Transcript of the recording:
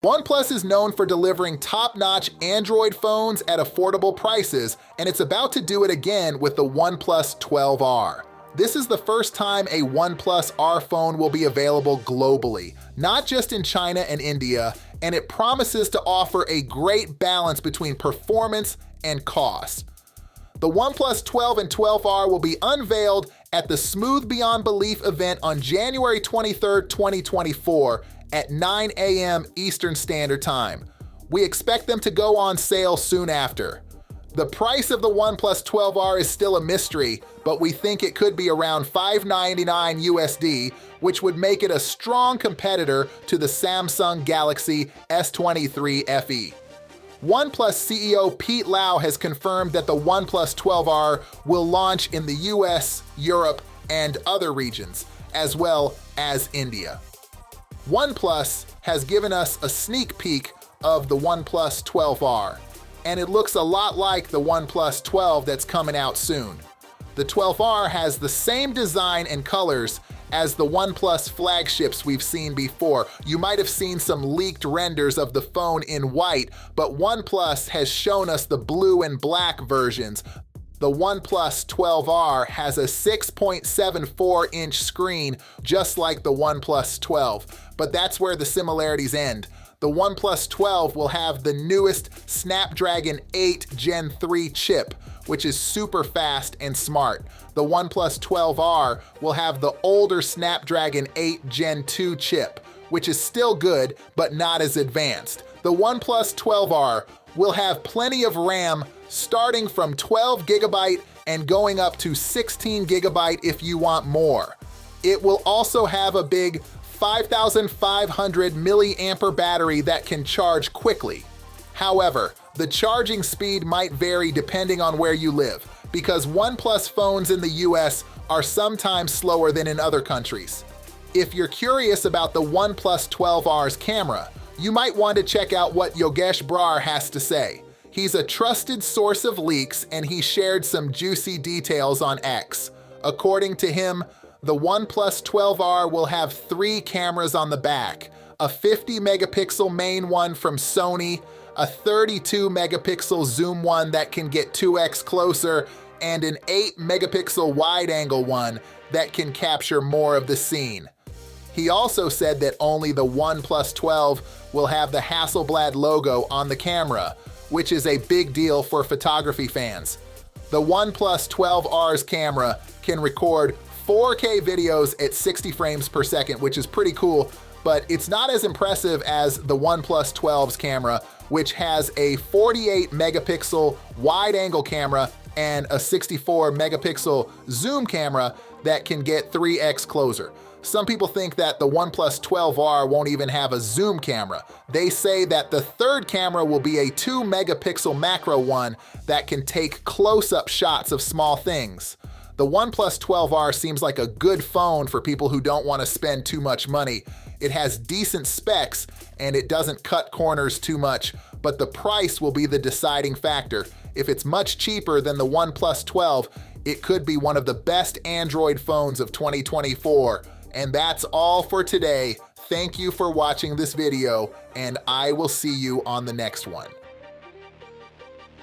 OnePlus is known for delivering top-notch Android phones at affordable prices, and it's about to do it again with the OnePlus 12R. This is the first time a OnePlus R phone will be available globally, not just in China and India, and it promises to offer a great balance between performance and cost. The OnePlus 12 and 12R will be unveiled at the Smooth Beyond Belief event on January 23, 2024 at 9 a.m. Eastern Standard Time. We expect them to go on sale soon after. The price of the OnePlus 12R is still a mystery, but we think it could be around $599 USD, which would make it a strong competitor to the Samsung Galaxy S23 FE. OnePlus CEO Pete Lau has confirmed that the OnePlus 12R will launch in the US, Europe, and other regions, as well as India. OnePlus has given us a sneak peek of the OnePlus 12R, and it looks a lot like the OnePlus 12 that's coming out soon. The 12R has the same design and colors as the OnePlus flagships we've seen before. You might have seen some leaked renders of the phone in white, but OnePlus has shown us the blue and black versions. The OnePlus 12R has a 6.74-inch screen, just like the OnePlus 12, but that's where the similarities end. The OnePlus 12 will have the newest Snapdragon 8 Gen 3 chip, which is super fast and smart. The OnePlus 12R will have the older Snapdragon 8 Gen 2 chip, which is still good, but not as advanced. The OnePlus 12R will have plenty of RAM, starting from 12 GB and going up to 16 GB if you want more. It will also have a big 5,500 milliampere battery that can charge quickly. However, the charging speed might vary depending on where you live, because OnePlus phones in the US are sometimes slower than in other countries. If you're curious about the OnePlus 12R's camera, you might want to check out what Yogesh Brar has to say. He's a trusted source of leaks, and he shared some juicy details on X. According to him, the OnePlus 12R will have 3 cameras on the back, a 50-megapixel main one from Sony, a 32-megapixel zoom one that can get 2x closer, and an 8-megapixel wide-angle one that can capture more of the scene. He also said that only the OnePlus 12 will have the Hasselblad logo on the camera, which is a big deal for photography fans. The OnePlus 12R's camera can record 4K videos at 60 frames per second, which is pretty cool, but it's not as impressive as the OnePlus 12's camera, which has a 48-megapixel wide-angle camera and a 64-megapixel zoom camera that can get 3x closer. Some people think that the OnePlus 12R won't even have a zoom camera. They say that the third camera will be a 2-megapixel macro one that can take close-up shots of small things. The OnePlus 12R seems like a good phone for people who don't want to spend too much money. It has decent specs and it doesn't cut corners too much, but the price will be the deciding factor. If it's much cheaper than the OnePlus 12, it could be one of the best Android phones of 2024. And that's all for today. Thank you for watching this video, and I will see you on the next one.